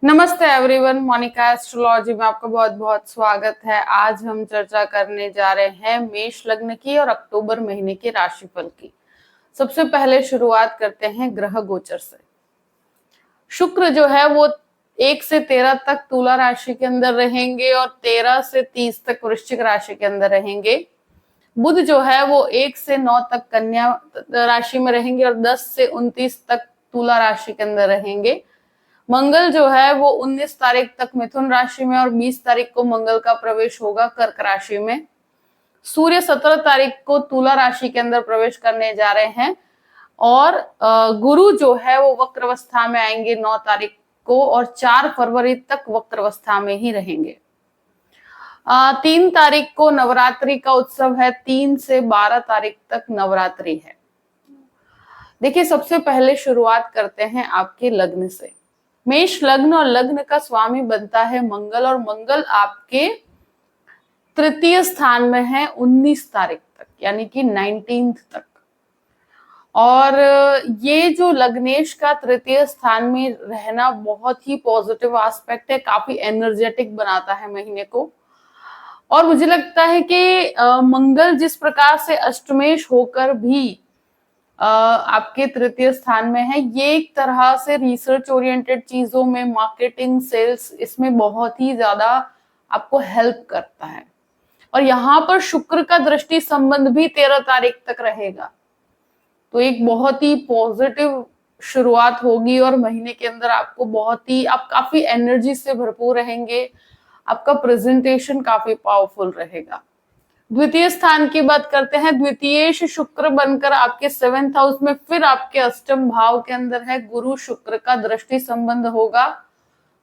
नमस्ते everyone, Monika astrology में आपका बहुत बहुत स्वागत है। आज हम चर्चा करने जा रहे हैं मेष लग्न की और अक्टूबर महीने के राशिफल की। सबसे पहले शुरुआत करते हैं ग्रह गोचर से। शुक्र जो है वो 1 से 13 तक तुला राशि के अंदर रहेंगे और 13 से 30 तक वृश्चिक राशि के अंदर रहेंगे। बुध जो है वो 1 से 9 तक कन्या राशि में रहेंगे और 10 से 29 तक तुला राशि के अंदर रहेंगे। मंगल जो है वो 19 तारीख तक मिथुन राशि में और 20 तारीख को मंगल का प्रवेश होगा कर्क राशि में। सूर्य 17 तारीख को तुला राशि के अंदर प्रवेश करने जा रहे हैं और गुरु जो है वो वक्रावस्था में आएंगे 9 तारीख को और 4 फरवरी तक वक्रावस्था में ही रहेंगे। 3 तारीख को नवरात्रि का उत्सव है, 3 से 12 तारीख तक नवरात्रि है। देखिए, सबसे पहले शुरुआत करते हैं आपके लग्न से। मेष लग्न और लग्न का स्वामी बनता है मंगल और मंगल आपके तृतीय स्थान में है 19 तारीख तक, यानी कि 19 तक। और ये जो लग्नेश का तृतीय स्थान में रहना बहुत ही पॉजिटिव एस्पेक्ट है, काफी एनर्जेटिक बनाता है महीने को। और मुझे लगता है कि मंगल जिस प्रकार से अष्टमेश होकर भी आपके तृतीय स्थान में है, ये एक तरह से रिसर्च ओरिएंटेड चीजों में, मार्केटिंग, सेल्स, इसमें बहुत ही ज्यादा आपको हेल्प करता है। और यहाँ पर शुक्र का दृष्टि संबंध भी 13 तारीख तक रहेगा, तो एक बहुत ही पॉजिटिव शुरुआत होगी और महीने के अंदर आपको आप काफी एनर्जी से भरपूर रहेंगे। आपका प्रेजेंटेशन काफी पावरफुल रहेगा। द्वितीय स्थान की बात करते हैं। द्वितीय शुक्र बनकर आपके 7th हाउस में, फिर आपके अष्टम भाव के अंदर है। गुरु शुक्र का दृष्टि संबंध होगा।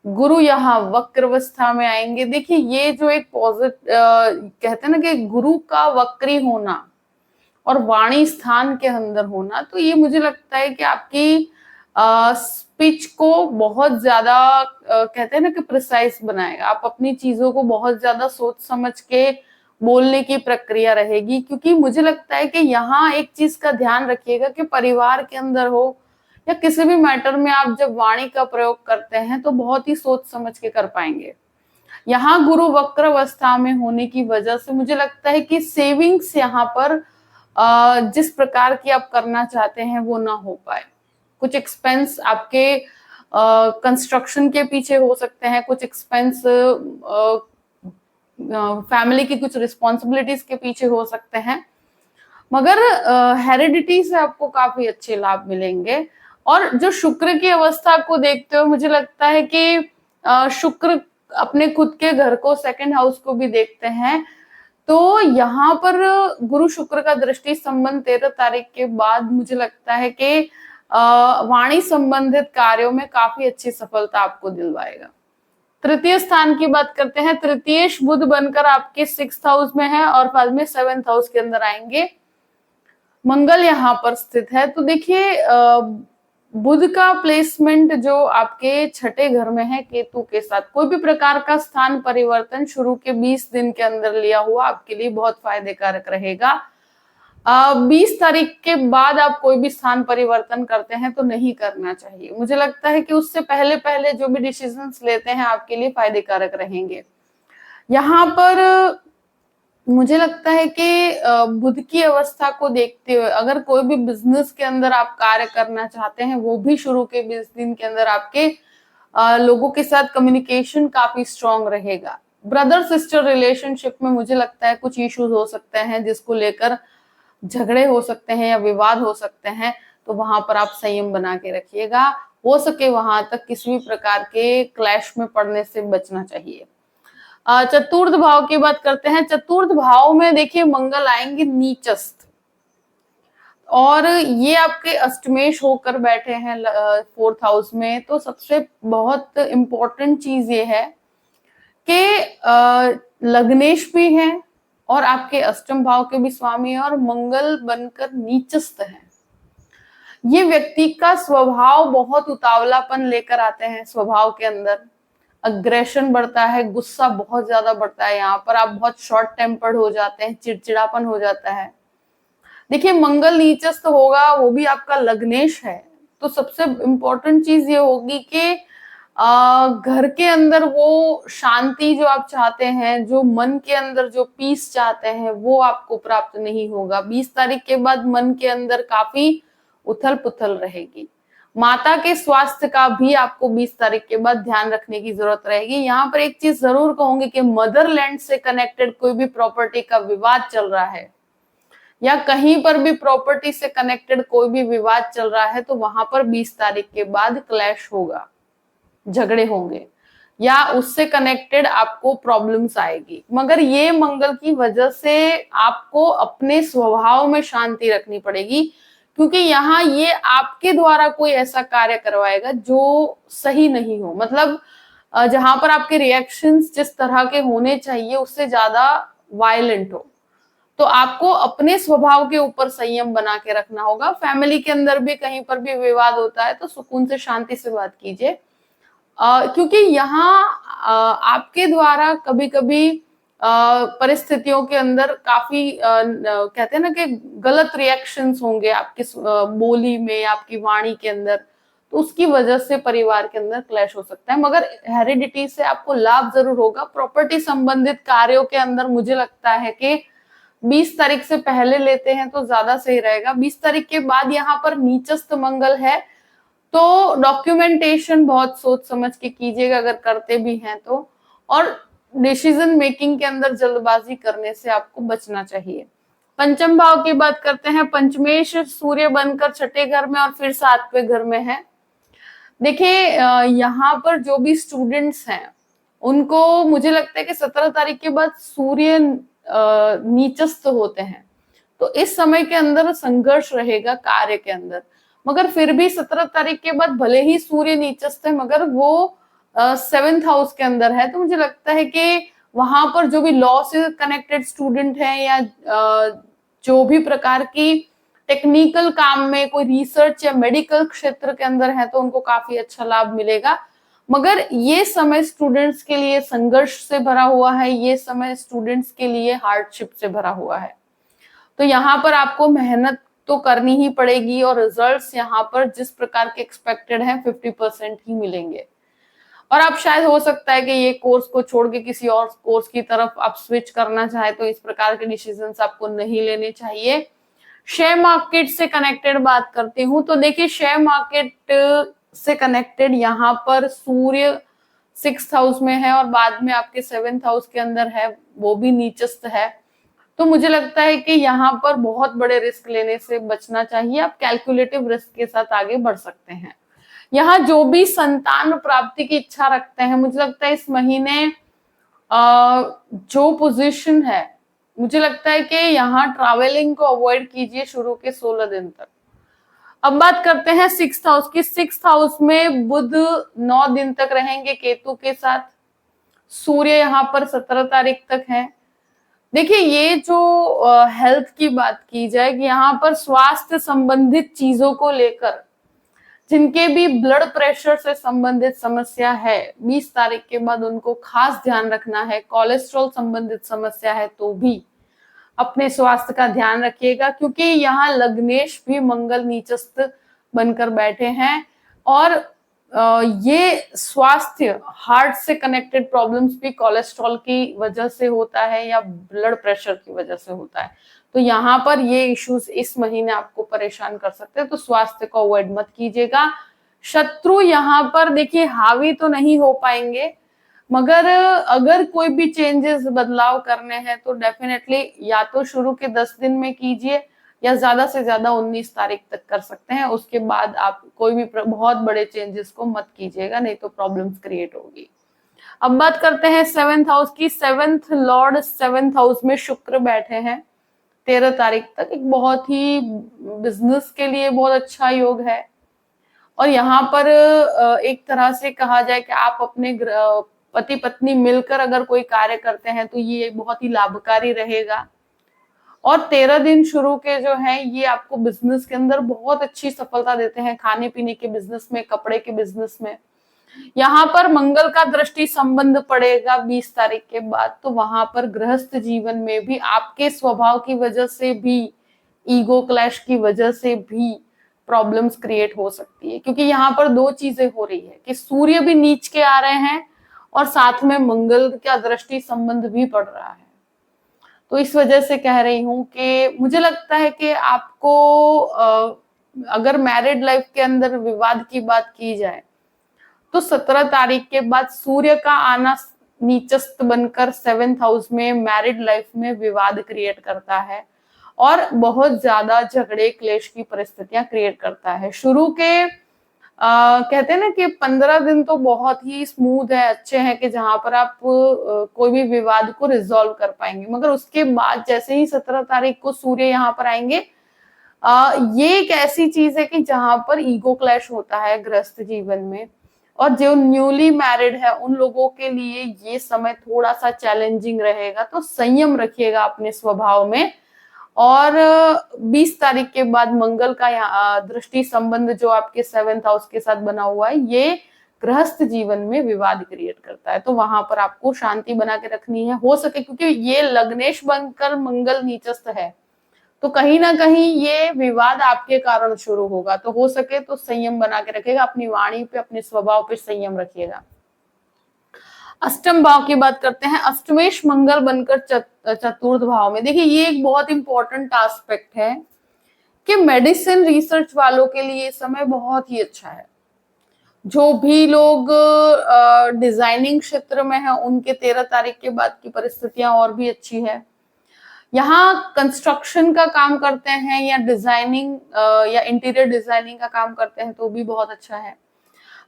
गुरु यहाँ वक्रावस्था में आएंगे। देखिए, ये जो एक कहते हैं ना कि गुरु का वक्री होना और वाणी स्थान के अंदर होना, तो ये मुझे लगता है कि आपकी स्पीच को बहुत ज्यादा कहते हैं ना कि प्रिसाइज बनाएगा। आप अपनी चीजों को बहुत ज्यादा सोच समझ के बोलने की प्रक्रिया रहेगी, क्योंकि मुझे लगता है कि यहाँ एक चीज का ध्यान रखिएगा कि परिवार के अंदर हो या किसी भी मैटर में आप जब वाणी का प्रयोग करते हैं तो बहुत ही सोच समझ के कर पाएंगे। यहाँ गुरु वक्र अवस्था में होने की वजह से मुझे लगता है कि सेविंग्स यहाँ पर जिस प्रकार की आप करना चाहते हैं वो ना हो पाए। कुछ एक्सपेंस आपके कंस्ट्रक्शन के पीछे हो सकते हैं, कुछ एक्सपेंस फैमिली की कुछ रिस्पॉन्सिबिलिटीज के पीछे हो सकते हैं, मगर हेरिडिटी से आपको काफी अच्छे लाभ मिलेंगे। और जो शुक्र की अवस्था को देखते हुए मुझे लगता है कि शुक्र अपने खुद के घर को, 2nd हाउस को भी देखते हैं, तो यहाँ पर गुरु शुक्र का दृष्टि संबंध 13 तारीख के बाद मुझे लगता है कि वाणी संबंधित कार्यों में काफी अच्छी सफलता आपको दिलवाएगा। तृतीय स्थान की बात करते हैं। तृतीयेश बुध बनकर आपके 6th हाउस में है और बाद में 7th हाउस के अंदर आएंगे। मंगल यहाँ पर स्थित है, तो देखिए बुध का प्लेसमेंट जो आपके 6ठे घर में है केतु के साथ, कोई भी प्रकार का स्थान परिवर्तन शुरू के 20 दिन के अंदर लिया हुआ आपके लिए बहुत फायदेकारक रहेगा। 20 तारीख के बाद आप कोई भी स्थान परिवर्तन करते हैं तो नहीं करना चाहिए। मुझे लगता है कि उससे पहले पहले जो भी डिसीजंस लेते हैं आपके लिए फायदेकारक रहेंगे। यहाँ पर मुझे लगता है कि बुध की अवस्था को देखते हुए अगर कोई भी बिजनेस के अंदर आप कार्य करना चाहते हैं, वो भी शुरू के 20 दिन के अंदर आपके लोगों के साथ कम्युनिकेशन काफी स्ट्रांग रहेगा। ब्रदर सिस्टर रिलेशनशिप में मुझे लगता है कुछ इश्यूज हो सकते हैं जिसको लेकर झगड़े हो सकते हैं या विवाद हो सकते हैं, तो वहां पर आप संयम बना के रखिएगा। हो सके वहां तक किसी भी प्रकार के क्लैश में पड़ने से बचना चाहिए। चतुर्थ भाव की बात करते हैं। चतुर्थ भाव में देखिए मंगल आएंगे नीचस्थ और ये आपके अष्टमेश होकर बैठे हैं 4th हाउस में। तो सबसे बहुत इंपॉर्टेंट चीज ये है कि लग्नेश भी है और आपके अष्टम भाव के भी स्वामी है और मंगल बनकर नीचस्थ है। ये व्यक्ति का स्वभाव बहुत उतावलापन लेकर आते हैं। स्वभाव के अंदर अग्रेशन बढ़ता है, गुस्सा बहुत ज्यादा बढ़ता है। यहाँ पर आप बहुत शॉर्ट टेम्पर्ड हो जाते हैं, चिड़चिड़ापन हो जाता है। देखिए, मंगल नीचस्थ होगा, वो भी आपका लग्नेश है, तो सबसे इंपॉर्टेंट चीज ये होगी कि घर के अंदर वो शांति जो आप चाहते हैं, जो मन के अंदर जो पीस चाहते हैं, वो आपको प्राप्त नहीं होगा। 20 तारीख के बाद मन के अंदर काफी उथल पुथल रहेगी। माता के स्वास्थ्य का भी आपको 20 तारीख के बाद ध्यान रखने की जरूरत रहेगी। यहाँ पर एक चीज जरूर कहूंगी कि मदरलैंड से कनेक्टेड कोई भी प्रॉपर्टी का विवाद चल रहा है या कहीं पर भी प्रॉपर्टी से कनेक्टेड कोई भी विवाद चल रहा है, तो वहां पर 20 तारीख के बाद क्लैश होगा, झगड़े होंगे या उससे कनेक्टेड आपको प्रॉब्लम्स आएगी। मगर ये मंगल की वजह से आपको अपने स्वभाव में शांति रखनी पड़ेगी, क्योंकि यहाँ ये आपके द्वारा कोई ऐसा कार्य करवाएगा जो सही नहीं हो। मतलब जहां पर आपके रिएक्शंस जिस तरह के होने चाहिए उससे ज्यादा वायलेंट हो, तो आपको अपने स्वभाव के ऊपर संयम बना के रखना होगा। फैमिली के अंदर भी कहीं पर भी विवाद होता है तो सुकून से शांति से बात कीजिए, क्योंकि यहाँ आपके द्वारा कभी कभी परिस्थितियों के अंदर काफी कहते हैं ना कि गलत रिएक्शंस होंगे आपकी बोली में, आपकी वाणी के अंदर, तो उसकी वजह से परिवार के अंदर क्लैश हो सकता है। मगर हेरिडिटी से आपको लाभ जरूर होगा। प्रॉपर्टी संबंधित कार्यों के अंदर मुझे लगता है कि 20 तारीख से पहले लेते हैं तो ज्यादा सही रहेगा। 20 तारीख के बाद यहाँ पर नीचस्थ मंगल है, तो डॉक्यूमेंटेशन बहुत सोच समझ के कीजिएगा अगर करते भी हैं तो, और डिसीजन मेकिंग के अंदर जल्दबाजी करने से आपको बचना चाहिए। पंचम भाव की बात करते हैं। पंचमेश सूर्य बनकर छठे घर में और फिर 7वें घर में है। देखिए यहाँ पर जो भी स्टूडेंट्स हैं उनको मुझे लगता है कि 17 तारीख के बाद सूर्य नीचस्थ होते हैं, तो इस समय के अंदर संघर्ष रहेगा कार्य के अंदर। मगर फिर भी 17 तारीख के बाद भले ही सूर्य नीचस्थ है, मगर वो 7th हाउस के अंदर है, तो मुझे लगता है कि वहां पर जो भी लॉ से कनेक्टेड स्टूडेंट है या जो भी प्रकार की टेक्निकल काम में कोई रिसर्च या मेडिकल क्षेत्र के अंदर है, तो उनको काफी अच्छा लाभ मिलेगा। मगर ये समय स्टूडेंट्स के लिए संघर्ष से भरा हुआ है, ये समय स्टूडेंट्स के लिए हार्डशिप से भरा हुआ है। तो यहाँ पर आपको मेहनत तो करनी ही पड़ेगी और रिजल्ट्स यहाँ पर जिस प्रकार के एक्सपेक्टेड हैं 50% ही मिलेंगे। और आप शायद हो सकता है कि ये कोर्स को छोड़ के किसी और कोर्स की तरफ आप स्विच करना चाहे, तो इस प्रकार के डिसीजंस आपको नहीं लेने चाहिए। शेयर मार्केट से कनेक्टेड बात करती हूँ, तो देखिए शेयर मार्केट से कनेक्टेड यहाँ पर सूर्य 6th हाउस में है और बाद में आपके 7th हाउस के अंदर है, वो भी नीचस्थ है। तो मुझे लगता है कि यहाँ पर बहुत बड़े रिस्क लेने से बचना चाहिए। आप कैलकुलेटिव रिस्क के साथ आगे बढ़ सकते हैं। यहाँ जो भी संतान प्राप्ति की इच्छा रखते हैं, मुझे लगता है इस महीने जो पोजीशन है, मुझे लगता है कि यहाँ ट्रैवलिंग को अवॉइड कीजिए शुरू के 16 दिन तक। अब बात करते हैं 6th हाउस की। 6th हाउस में बुध 9 दिन तक रहेंगे केतु के साथ। सूर्य यहाँ पर 17 तारीख तक है। देखिए ये जो हेल्थ की बात की जाए कि यहाँ पर स्वास्थ्य संबंधित चीजों को लेकर जिनके भी ब्लड प्रेशर से संबंधित समस्या है, 20 तारीख के बाद उनको खास ध्यान रखना है। कोलेस्ट्रॉल संबंधित समस्या है तो भी अपने स्वास्थ्य का ध्यान रखिएगा, क्योंकि यहाँ लग्नेश भी मंगल नीचस्थ बनकर बैठे हैं और ये स्वास्थ्य हार्ट से कनेक्टेड प्रॉब्लम्स भी कोलेस्ट्रॉल की वजह से होता है या ब्लड प्रेशर की वजह से होता है। तो यहाँ पर ये इश्यूज इस महीने आपको परेशान कर सकते हैं, तो स्वास्थ्य को अवॉइड मत कीजिएगा। शत्रु यहाँ पर देखिए हावी तो नहीं हो पाएंगे, मगर अगर कोई भी चेंजेस बदलाव करने हैं तो डेफिनेटली या तो शुरू के 10 दिन में कीजिए या ज्यादा से ज्यादा 19 तारीख तक कर सकते हैं। उसके बाद आप कोई भी बहुत बड़े चेंजेस को मत कीजिएगा, नहीं तो प्रॉब्लम्स क्रिएट होगी। अब बात करते हैं 7th हाउस की। 7th लॉर्ड 7th हाउस में शुक्र बैठे हैं 13 तारीख तक। एक बहुत ही बिजनेस के लिए बहुत अच्छा योग है और यहाँ पर एक तरह से कहा जाए कि आप अपने पति पत्नी मिलकर अगर कोई कार्य करते हैं तो ये बहुत ही लाभकारी रहेगा। और 13 दिन शुरू के जो हैं ये आपको बिजनेस के अंदर बहुत अच्छी सफलता देते हैं, खाने पीने के बिजनेस में, कपड़े के बिजनेस में। यहाँ पर मंगल का दृष्टि संबंध पड़ेगा 20 तारीख के बाद, तो वहां पर गृहस्थ जीवन में भी आपके स्वभाव की वजह से भी, ईगो क्लैश की वजह से भी प्रॉब्लम्स क्रिएट हो सकती है, क्योंकि यहाँ पर दो चीजें हो रही है कि सूर्य भी नीच के आ रहे हैं और साथ में मंगल का दृष्टि संबंध भी पड़ रहा है। तो इस वजह से कह रही हूं कि मुझे लगता है कि आपको अगर मैरिड लाइफ के अंदर विवाद की बात की जाए तो 17 तारीख के बाद सूर्य का आना नीचस्थ बनकर 7th हाउस में मैरिड लाइफ में विवाद क्रिएट करता है और बहुत ज्यादा झगड़े क्लेश की परिस्थितियां क्रिएट करता है। शुरू के कहते हैं ना कि 15 दिन तो बहुत ही स्मूथ है, अच्छे हैं कि जहां पर आप कोई भी विवाद को रिजॉल्व कर पाएंगे, मगर उसके बाद जैसे ही 17 तारीख को सूर्य यहाँ पर आएंगे, ये एक ऐसी चीज है कि जहां पर ईगो क्लैश होता है गृहस्थ जीवन में, और जो न्यूली मैरिड है उन लोगों के लिए ये समय थोड़ा सा चैलेंजिंग रहेगा। तो संयम रखिएगा अपने स्वभाव में। और 20 तारीख के बाद मंगल का दृष्टि संबंध जो आपके 7th हाउस के साथ बना हुआ है, ये गृहस्थ जीवन में विवाद क्रिएट करता है। तो वहां पर आपको शांति बना के रखनी है, हो सके, क्योंकि ये लग्नेश बनकर मंगल नीचस्थ है, तो कहीं ना कहीं ये विवाद आपके कारण शुरू होगा। तो हो सके तो संयम बना के रखिएगा, अपनी वाणी पे, अपने स्वभाव पे संयम रखिएगा। अष्टम भाव की बात करते हैं। अष्टमेश मंगल बनकर चतुर्थ भाव में, देखिए ये एक बहुत इंपॉर्टेंट एस्पेक्ट है कि मेडिसिन रिसर्च वालों के लिए समय बहुत ही अच्छा है। जो भी लोग डिजाइनिंग क्षेत्र में है उनके 13 तारीख के बाद की परिस्थितियां और भी अच्छी है। यहाँ कंस्ट्रक्शन का काम करते हैं या डिजाइनिंग या इंटीरियर डिजाइनिंग का काम करते हैं तो भी बहुत अच्छा है।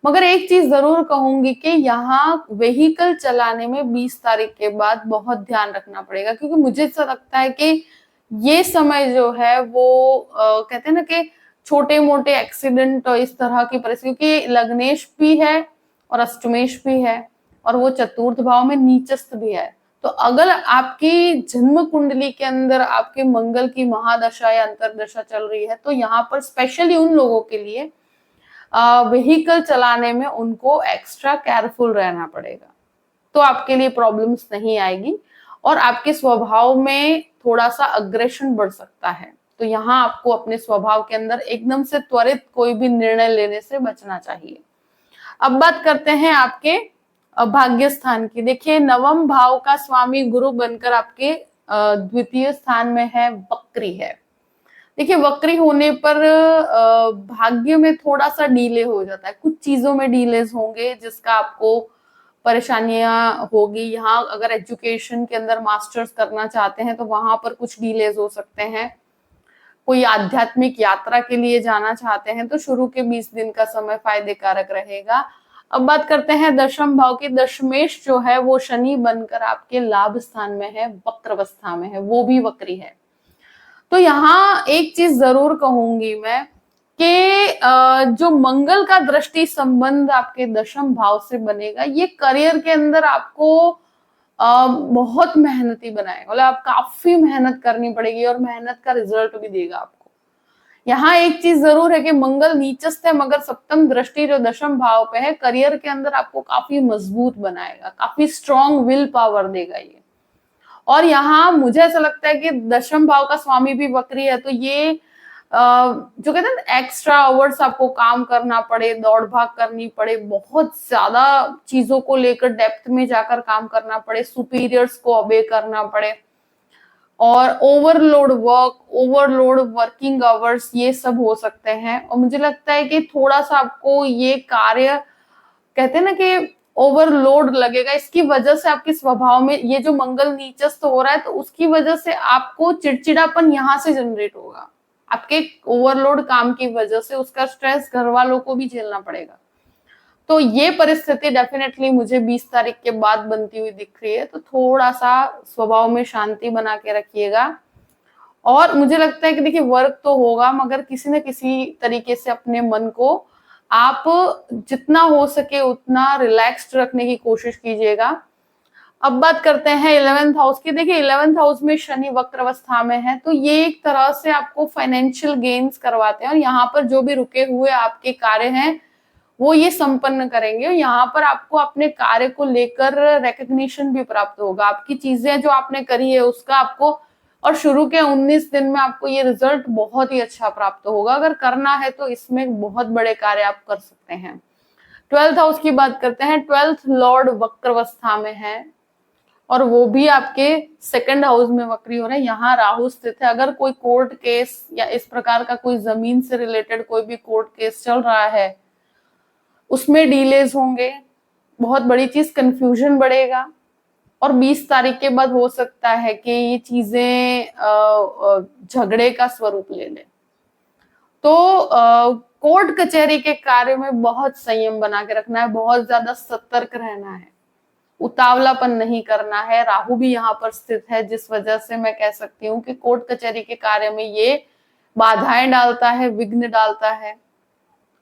मगर एक चीज जरूर कहूंगी कि यहाँ व्हीकल चलाने में 20 तारीख के बाद बहुत ध्यान रखना पड़ेगा, क्योंकि मुझे ऐसा लगता है कि ये समय जो है वो कहते हैं ना कि छोटे मोटे एक्सीडेंट और इस तरह की परिस्थिति, क्योंकि लग्नेश भी है और अष्टमेश भी है और वो चतुर्थ भाव में नीचस्थ भी है। तो अगर आपकी जन्म कुंडली के अंदर आपके मंगल की महादशा या अंतरदशा चल रही है, तो यहाँ पर स्पेशली उन लोगों के लिए व्हीकल चलाने में उनको एक्स्ट्रा केयरफुल रहना पड़ेगा। तो आपके लिए प्रॉब्लम्स नहीं आएगी और आपके स्वभाव में थोड़ा सा अग्रेशन बढ़ सकता है। तो यहाँ आपको अपने स्वभाव के अंदर एकदम से त्वरित कोई भी निर्णय लेने से बचना चाहिए। अब बात करते हैं आपके भाग्य स्थान की। देखिए नवम भाव का स्वामी गुरु बनकर आपके द्वितीय स्थान में है, वक्री है। देखिए वक्री होने पर भाग्य में थोड़ा सा डीले हो जाता है, कुछ चीजों में डीलेज होंगे जिसका आपको परेशानियां होगी। यहाँ अगर एजुकेशन के अंदर मास्टर्स करना चाहते हैं तो वहां पर कुछ डीलेज हो सकते हैं। कोई आध्यात्मिक यात्रा के लिए जाना चाहते हैं तो शुरू के 20 दिन का समय फायदे कारक रहेगा। अब बात करते हैं दशम भाव की। दशमेश जो है वो शनि बनकर आपके लाभ स्थान में है, वक्र अवस्था में है, वो भी वक्री है। तो यहाँ एक चीज जरूर कहूंगी मैं कि जो मंगल का दृष्टि संबंध आपके दशम भाव से बनेगा, ये करियर के अंदर आपको बहुत मेहनती बनाएगा, मतलब आप काफी मेहनत करनी पड़ेगी और मेहनत का रिजल्ट भी देगा आपको। यहाँ एक चीज जरूर है कि मंगल नीचस्थ है मगर सप्तम दृष्टि जो दशम भाव पे है, करियर के अंदर आपको काफी मजबूत बनाएगा, काफी स्ट्रॉन्ग विल पावर देगा ये। और यहाँ मुझे ऐसा लगता है कि दशम भाव का स्वामी भी वक्री है, तो ये जो कहते हैं ना एक्स्ट्रा आवर्स आपको काम करना पड़े, दौड़ भाग करनी पड़े, बहुत ज्यादा चीजों को लेकर डेप्थ में जाकर काम करना पड़े, सुपीरियर्स को ओबे करना पड़े और overload work, overload working hours, ये सब हो सकते हैं। और मुझे लगता है कि थोड़ा सा आपको ये कार्य कहते हैं ना कि ओवरलोड लगेगा, इसकी वजह से आपके स्वभाव में ये जो मंगल नीचस्थ हो रहा है तो उसकी वजह से आपको चिड़चिड़ापन यहाँ से जनरेट होगा, आपके ओवरलोड काम की वजह से उसका स्ट्रेस घर वालों को भी झेलना पड़ेगा। तो ये परिस्थिति डेफिनेटली मुझे 20 तारीख के बाद बनती हुई दिख रही है। तो थोड़ा सा स्वभाव में शांति बना के रखिएगा। और मुझे लगता है कि देखिए वर्क तो होगा मगर किसी न किसी तरीके से अपने मन को आप जितना हो सके उतना रिलैक्स्ड रखने की कोशिश कीजिएगा। अब बात करते हैं 11th हाउस की। देखिए 11th हाउस में शनि वक्र अवस्था में है, तो ये एक तरह से आपको फाइनेंशियल गेन्स करवाते हैं और यहाँ पर जो भी रुके हुए आपके कार्य हैं वो ये संपन्न करेंगे। और यहाँ पर आपको अपने कार्य को लेकर रिकग्निशन भी प्राप्त होगा, आपकी चीजें जो आपने करी है उसका आपको, और शुरू के 19 दिन में आपको ये रिजल्ट बहुत ही अच्छा प्राप्त होगा। अगर करना है तो इसमें बहुत बड़े कार्य आप कर सकते हैं। 12th हाउस की बात करते हैं। 12th लॉर्ड वक्रावस्था में है और वो भी आपके 2nd हाउस में वक्री हो रहे हैं। यहाँ राहु स्थित है। अगर कोई कोर्ट केस या इस प्रकार का कोई जमीन से रिलेटेड कोई भी कोर्ट केस चल रहा है, उसमें डिलेज होंगे, बहुत बड़ी चीज कंफ्यूजन बढ़ेगा और 20 तारीख के बाद हो सकता है कि ये चीजें झगड़े का स्वरूप ले ले। तो कोर्ट कचहरी के कार्य में बहुत संयम बना के रखना है, बहुत ज्यादा सतर्क रहना है, उतावलापन नहीं करना है। राहु भी यहाँ पर स्थित है, जिस वजह से मैं कह सकती हूँ कि कोर्ट कचहरी के कार्य में ये बाधाएं डालता है, विघ्न डालता है,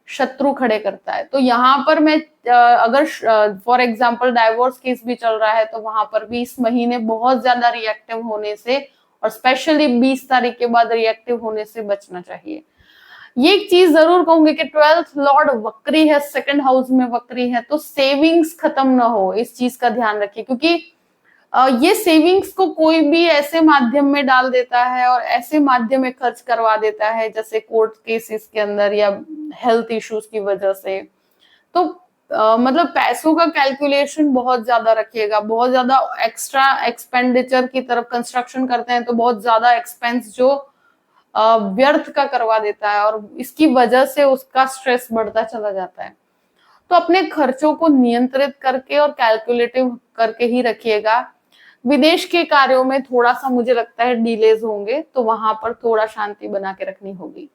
शत्रु खड़े करता है। तो यहाँ पर मैं अगर फॉर एग्जांपल डाइवोर्स केस भी चल रहा है तो वहां पर भी इस महीने बहुत ज्यादा रिएक्टिव होने से और स्पेशली 20 तारीख के बाद रिएक्टिव होने से बचना चाहिए। ये एक चीज जरूर कहूंगी कि 12th लॉर्ड वक्री है, 2nd हाउस में वक्री है, तो सेविंग्स खत्म ना हो, इस चीज का ध्यान रखिए। क्योंकि ये सेविंग्स को कोई भी ऐसे माध्यम में डाल देता है और ऐसे माध्यम में खर्च करवा देता है, जैसे कोर्ट केसेस के अंदर या हेल्थ इश्यूज की वजह से। तो मतलब पैसों का कैलकुलेशन बहुत ज्यादा रखिएगा। बहुत ज्यादा एक्स्ट्रा एक्सपेंडिचर की तरफ कंस्ट्रक्शन करते हैं तो बहुत ज्यादा एक्सपेंस जो व्यर्थ का करवा देता है और इसकी वजह से उसका स्ट्रेस बढ़ता चला जाता है। तो अपने खर्चों को नियंत्रित करके और कैलकुलेटिव करके ही रखिएगा। विदेश के कार्यों में थोड़ा सा मुझे लगता है डिलेज होंगे, तो वहां पर थोड़ा शांति बना के रखनी होगी।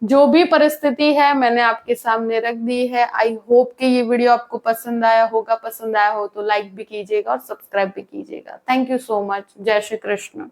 जो भी परिस्थिति है मैंने आपके सामने रख दी है। आई होप कि ये वीडियो आपको पसंद आया होगा। पसंद आया हो तो लाइक भी कीजिएगा और सब्सक्राइब भी कीजिएगा। Thank you so much. जय श्री कृष्ण।